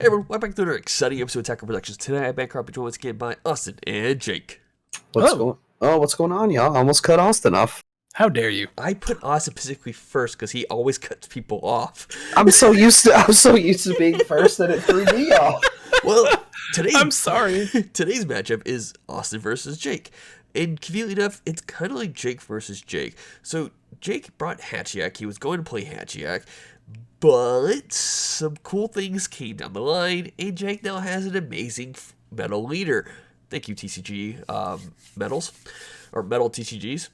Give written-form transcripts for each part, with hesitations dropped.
Hey everyone, welcome back to another exciting episode of Attack Productions. Today I'm back up joined once again by Austin and Jake. What's going on, y'all? I almost cut Austin off. How dare you? I put Austin specifically first because he always cuts people off. I'm so used to being first that it threw me off. Well, I'm sorry. Today's matchup is Austin versus Jake. And conveniently enough, it's kind of like Jake versus Jake. So Jake brought Hatchhyack. He was going to play Hatchhyack. But some cool things came down the line, and Jake now has an amazing metal leader. Thank you, TCG medals, or metal TCGs.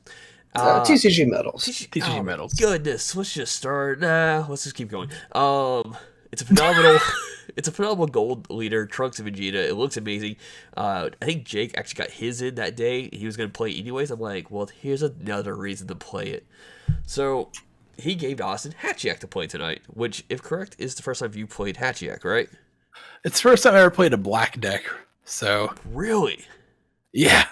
TCG medals. TCG medals. Goodness, let's just start. Let's just keep going. It's a phenomenal gold leader, Trunks and Vegeta. It looks amazing. I think Jake actually got his in that day. He was going to play it anyways. I'm like, well, here's another reason to play it. So he gave Austin Hatchhyack to play tonight, which, if correct, is the first time you played Hatchhyack, right? It's the first time I ever played a black deck. So really, yeah,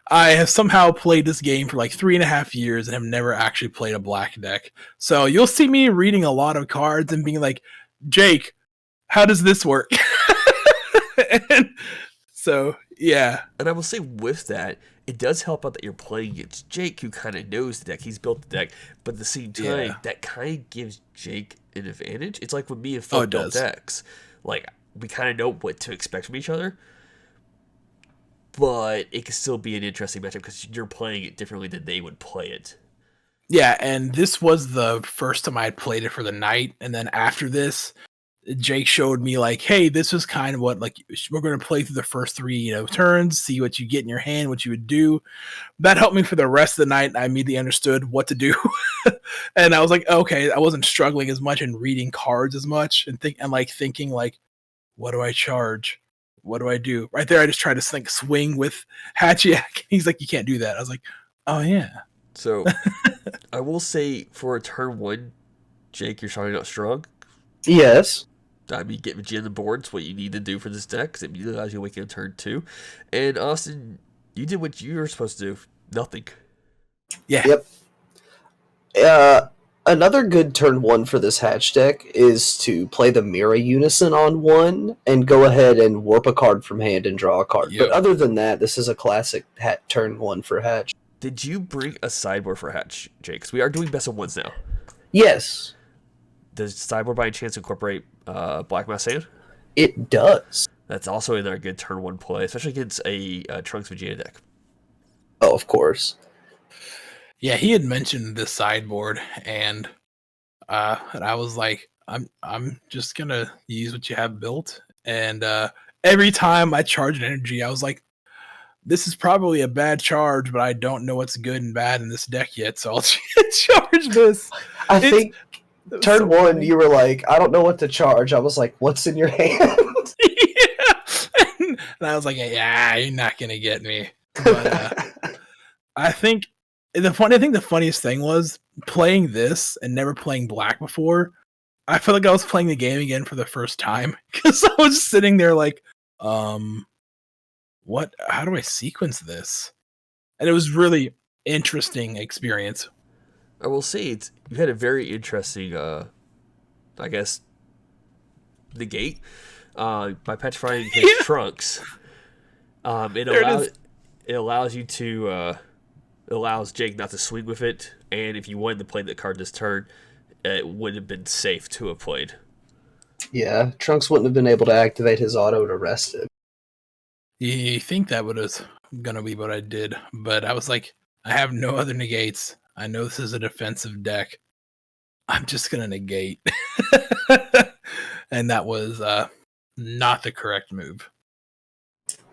I have somehow played this game for like 3.5 years and have never actually played a black deck. So you'll see me reading a lot of cards and being like, Jake, how does this work? And so, yeah. And I will say with that, it does help out that you're playing against Jake, who kind of knows the deck. He's built the deck, but at the same time, that kind of gives Jake an advantage. It's like when me and Phil built decks. Like, we kind of know what to expect from each other, but it can still be an interesting matchup because you're playing it differently than they would play it. Yeah, and this was the first time I had played it for the night, and then after this, Jake showed me like, hey, this was kind of what, like, we're going to play through the first 3, turns, see what you get in your hand, what you would do. That helped me for the rest of the night. I immediately understood what to do. And I was like, okay, I wasn't struggling as much and reading cards as much and thinking like, what do I charge? What do I do? Right there, I just tried to swing with Hatchhyack. He's like, you can't do that. I was like, oh yeah. So I will say for a turn 1, Jake, you're starting out strong. Yes. I mean, get Vegeta on the board is what you need to do for this deck, because it immediately allows you to wake in turn 2. And Austin, you did what you were supposed to do. Nothing. Yeah. Yep. Another good turn 1 for this Hatch deck is to play the Mirror Unison on 1 and go ahead and warp a card from hand and draw a card. Yep. But other than that, this is a classic turn 1 for Hatch. Did you bring a sideboard for Hatch, Jake? Because we are doing best of 1s now. Yes. Does sideboard by any chance incorporate Black Mass Sand? It does. That's also in our good turn 1 play, especially against a Trunks Vegeta deck. Oh, of course. Yeah, he had mentioned this sideboard, and I was like, I'm just gonna use what you have built. And every time I charge an energy, I was like, this is probably a bad charge, but I don't know what's good and bad in this deck yet, so I'll charge this. I think turn 1, you were like, I don't know what to charge. I was like, what's in your hand? Yeah. And I was like, yeah, you're not going to get me. But I think the funniest thing was playing this and never playing black before. I felt like I was playing the game again for the first time because I was just sitting there like, how do I sequence this? And it was really interesting experience. I will say you had a very interesting, I guess, negate by petrifying his Trunks. It allows you to it allows Jake not to swing with it, and if you wanted to play the card this turn, it wouldn't have been safe to have played. Yeah, Trunks wouldn't have been able to activate his auto to rest it. You think that was gonna be what I did, but I was like, I have no other negates. I know this is a defensive deck. I'm just going to negate. And that was not the correct move.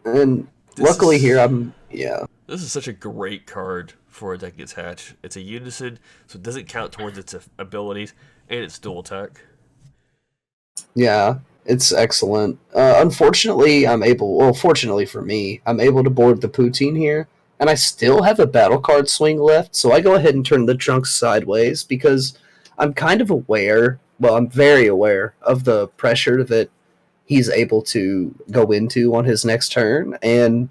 And luckily This is such a great card for a deck against Hatch. It's a Unison, so it doesn't count towards its abilities, and it's dual attack. Yeah, it's excellent. Unfortunately, fortunately for me, I'm able to board the Poutine here. And I still have a battle card swing left, so I go ahead and turn the Trunks sideways because I'm kind of aware, I'm very aware of the pressure that he's able to go into on his next turn. And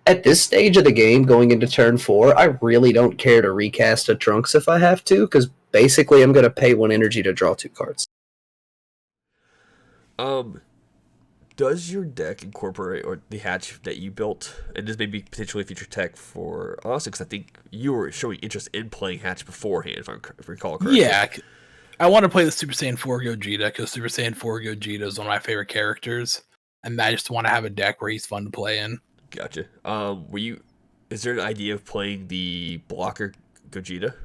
at this stage of the game, going into turn 4, I really don't care to recast a Trunks if I have to, because basically I'm going to pay 1 energy to draw 2 cards. Does your deck incorporate or the hatch that you built, and this may be potentially future tech for us? Because I think you were showing interest in playing hatch beforehand, if I recall correctly. Yeah, I want to play the Super Saiyan 4 Gogeta because Super Saiyan 4 Gogeta is one of my favorite characters, and I just want to have a deck where he's fun to play in. Gotcha. Is there an idea of playing the blocker Gogeta,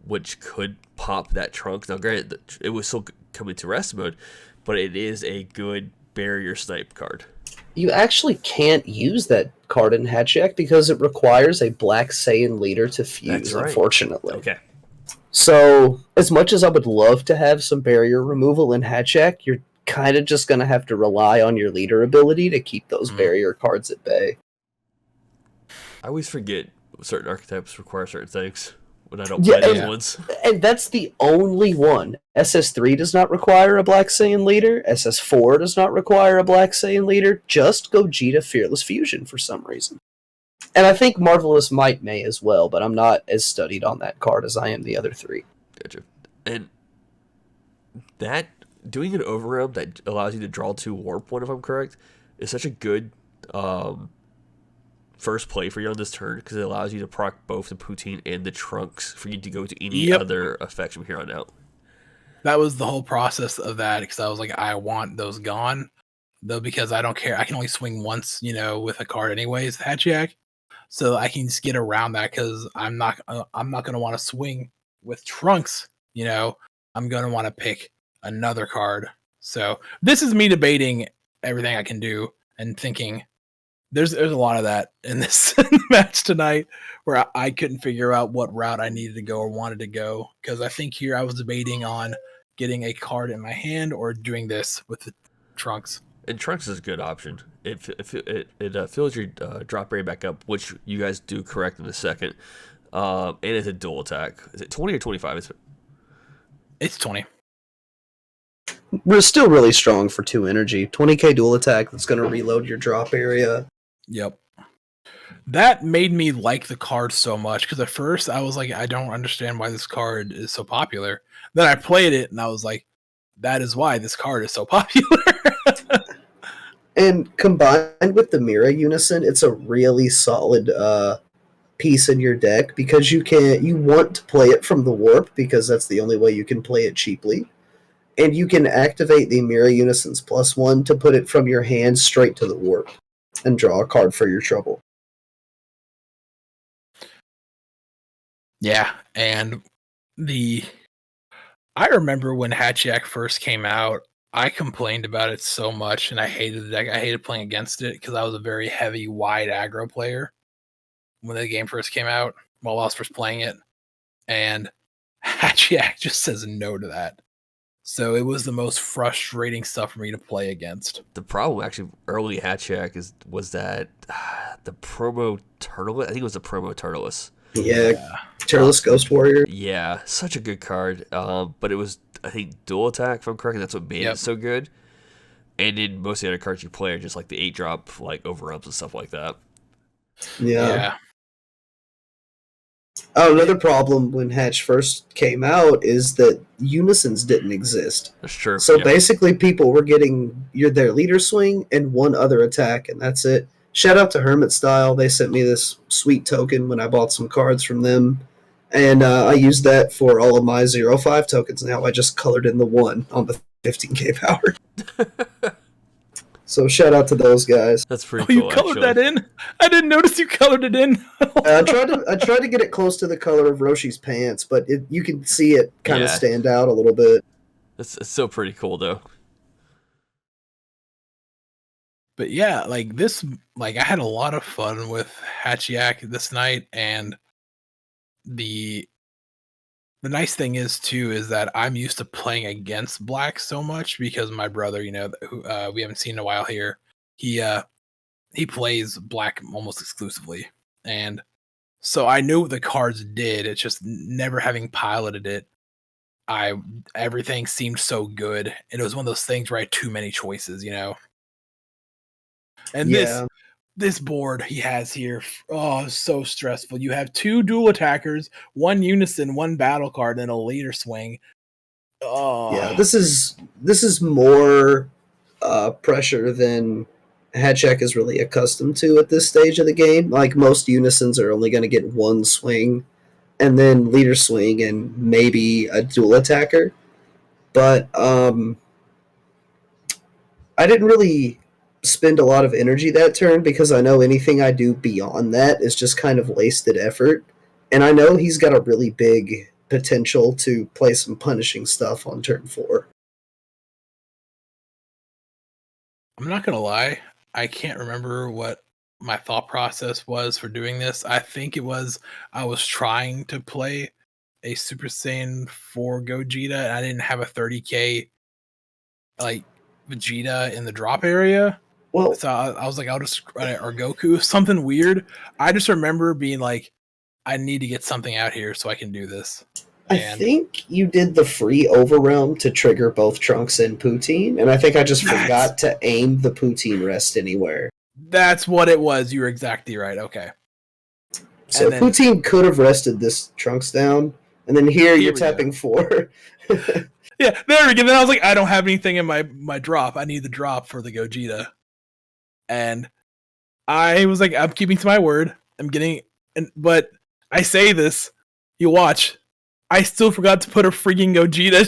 which could pop that Trunks? Now, granted, it was still coming to rest mode, but it is a good barrier snipe card. You actually can't use that card in Hatchhyack because it requires a Black Saiyan leader to fuse, right. Unfortunately. Okay. So, as much as I would love to have some barrier removal in Hatchhyack, you're kind of just going to have to rely on your leader ability to keep those barrier cards at bay. I always forget certain archetypes require certain things when I don't play those ones. And that's the only one. SS3 does not require a Black Saiyan leader. SS4 does not require a Black Saiyan leader. Just Gogeta Fearless Fusion for some reason. And I think Marvelous Might may as well, but I'm not as studied on that card as I am the other three. Gotcha. And that, doing an overwhelm that allows you to draw 2 warp one, if I'm correct, is such a good first play for you on this turn because it allows you to proc both the Poutine and the Trunks for you to go to any other effects from here on out. That was the whole process of that because I was like, I want those gone, though, because I don't care. I can only swing once, with a card anyways, Hatchhyack. So I can just get around that because I'm not going to want to swing with Trunks. I'm going to want to pick another card. So this is me debating everything I can do and thinking there's a lot of that in this match tonight where I couldn't figure out what route I needed to go or wanted to go because I think here I was debating on getting a card in my hand or doing this with the Trunks. And Trunks is a good option. It fills your drop rate back up, which you guys do correct in a second. And it's a dual attack. Is it 20 or 25? It's 20. We're still really strong for 2 energy. 20k dual attack that's going to reload your drop area. Yep. That made me like the card so much because at first I was like, I don't understand why this card is so popular. Then I played it and I was like, that is why this card is so popular. And combined with the Mira Unison, it's a really solid piece in your deck because you want to play it from the warp because that's the only way you can play it cheaply. And you can activate the Mira Unison's +1 to put it from your hand straight to the warp and draw a card for your trouble. Yeah, and I remember when Hatchhyack first came out, I complained about it so much, and I hated the deck. I hated playing against it because I was a very heavy, wide aggro player when the game first came out, while I was first playing it. And Hatchhyack just says no to that. So it was the most frustrating stuff for me to play against. The problem, actually, early Hatchhyack was that the promo Turtles, I think it was the promo Turtles. Yeah. Turtles Ghost Warrior. Yeah, such a good card. But it was, I think, dual attack, if I'm correct, and that's what made it so good. And then most of the other cards you play are just like the 8-drop, like overruns and stuff like that. Yeah. Oh, another problem when Hatch first came out is that unisons didn't exist. That's true. So basically people were getting their leader swing and one other attack, and that's it. Shout out to Hermit Style. They sent me this sweet token when I bought some cards from them. And I used that for all of my 0-5 tokens now. I just colored in the 1 on the 15k power. So shout out to those guys. That's pretty cool. You colored that in? I didn't notice you colored it in. I tried to get it close to the color of Roshi's pants, but you can see it kind of stand out a little bit. It's still pretty cool, though. But yeah, I had a lot of fun with Hatchhyack this night, and the nice thing is that I'm used to playing against black so much because my brother, who we haven't seen in a while here, he plays black almost exclusively, and so I knew what the cards did. It's just never having piloted it, everything seemed so good, and it was one of those things where I had too many choices, And this board he has here, so stressful. You have 2 dual attackers, 1 unison, 1 battle card, and a leader swing. Oh, yeah, this is more pressure than Hatchhyack is really accustomed to at this stage of the game. Like most unisons are only going to get one swing, and then leader swing, and maybe a dual attacker. But I didn't really spend a lot of energy that turn because I know anything I do beyond that is just kind of wasted effort. And I know he's got a really big potential to play some punishing stuff on turn 4. I'm not gonna lie, I can't remember what my thought process was for doing this. I think it was I was trying to play a Super Saiyan 4 Gogeta, and I didn't have a 30k like Vegeta in the drop area. Well, So I was like, I'll just or Goku, something weird. I just remember being like, I need to get something out here so I can do this. I think you did the free overwhelm to trigger both Trunks and Poutine, and I think I just forgot to aim the Poutine rest anywhere. That's what it was. You were exactly right. Okay. So then, Poutine could have rested this Trunks down, and then here you're tapping 4. Yeah, there we go. Then I was like, I don't have anything in my drop. I need the drop for the Gogeta. And I was like, I'm keeping to my word. I'm getting, but I say this, you watch, I still forgot to put a freaking Gogeta in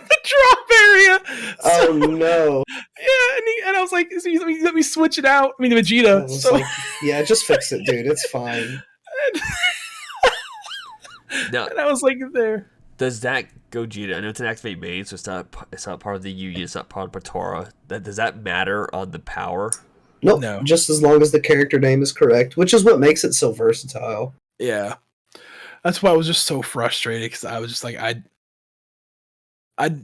the drop area. So, oh no! Yeah, and I was like, let me switch it out. I mean, the Vegeta. So like, yeah, just fix it, dude. It's fine. No, and I was like, there. Does that Gogeta? I know it's an activate main, so it's not part of the Union. It's not part of Patora. Does that matter on the power? Nope. No. Just as long as the character name is correct, which is what makes it so versatile. Yeah, that's why I was just so frustrated because I was just like, and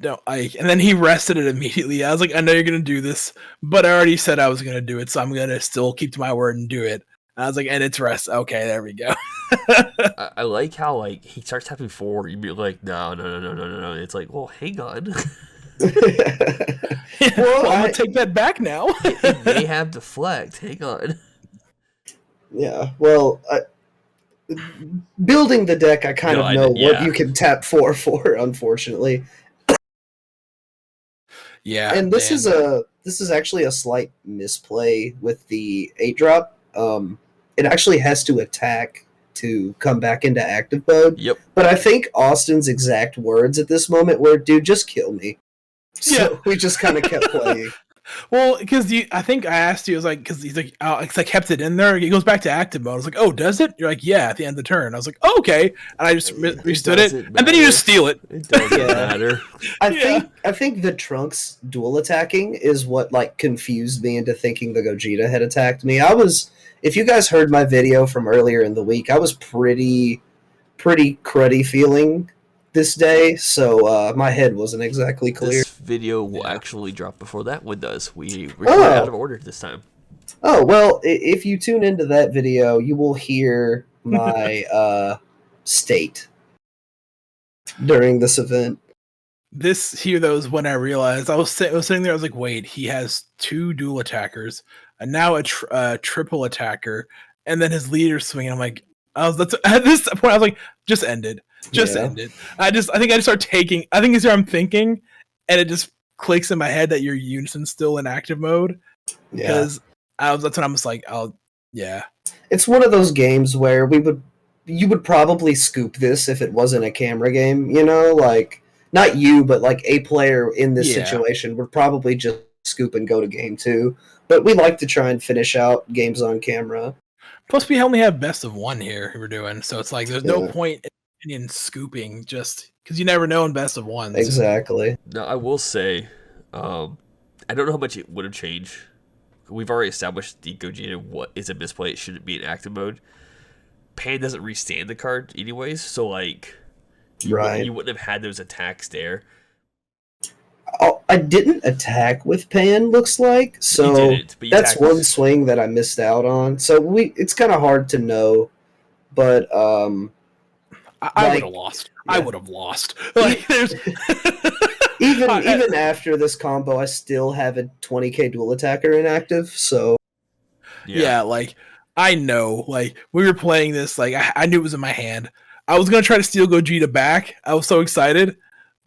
then he rested it immediately. I was like, I know you're gonna do this, but I already said I was gonna do it, so I'm gonna still keep to my word and do it. And I was like, and it's rest. Okay, there we go. I like how like he starts tapping forward. You'd be like, no. It's like, well, hang on. Well, I'm gonna take that back now. It may have deflect. Hang on. Yeah. Well, building the deck, I kind of know what you can tap for. Unfortunately. Yeah. And this is actually a slight misplay with the 8-drop. It actually has to attack to come back into active mode. Yep. But I think Austin's exact words at this moment were, dude, just kill me. So we just kind of kept playing. Well, because I think I asked you, I was like, because he's like, I kept it in there. He goes back to active mode. I was like, oh, does it? You're like, yeah, at the end of the turn. I was like, oh, okay, and I just restood it, and then you just steal it. It doesn't matter. I think the Trunks dual attacking is what like confused me into thinking the Gogeta had attacked me. If you guys heard my video from earlier in the week, I was pretty cruddy feeling this day, so my head wasn't exactly clear. This video will actually drop before that one does. We recorded out of order this time. Oh, well, if you tune into that video, you will hear my state during this event. This here, though, is when I realized I was sitting there. I was like, wait, he has 2 dual attackers, and now a triple attacker, and then his leader swing. I'm like, at this point, I was like, just end it. End it. I think I just start taking. I think it's where I'm thinking, and it just clicks in my head that your Unison's still in active mode. Because that's when I'm just like, It's one of those games where you would probably scoop this if it wasn't a camera game. You know, like not you, but like a player in this situation would probably just scoop and go to game 2. But we like to try and finish out games on camera. Plus, we only have best of 1 here we're doing, so it's like there's no point in scooping just because you never know in best of 1s. Exactly. Now, I will say, I don't know how much it would have changed. We've already established the Gogeta what is a misplay. It shouldn't be in active mode. Pan doesn't restand the card anyways, so like, you wouldn't have had those attacks there. Oh, I didn't attack with Pan, looks like. So that's one swing that I missed out on. So it's kind of hard to know, but I would have lost. Yeah. I would have lost. Like there's even after this combo, I still have a 20k dual attacker inactive. So like I know, like we were playing this, like I knew it was in my hand. I was gonna try to steal Gogeta back. I was so excited,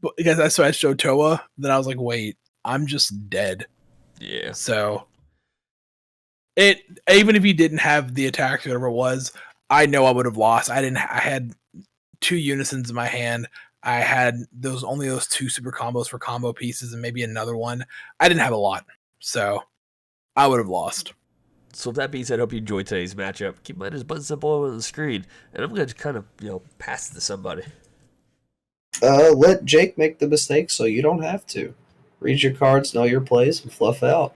but because I showed Toa, then I was like, wait, I'm just dead. Yeah. So even if he didn't have the attack, whatever it was, I know I would have lost. I had 2 unisons in my hand. I had only those 2 super combos for combo pieces and maybe another one. I didn't have a lot, so I would have lost. So with that being said, I hope you enjoyed today's matchup. Keep in mind, his buttons up all over the screen, and I'm going to kind of, pass it to somebody. Let Jake make the mistake so you don't have to. Read your cards, know your plays, and fluff out.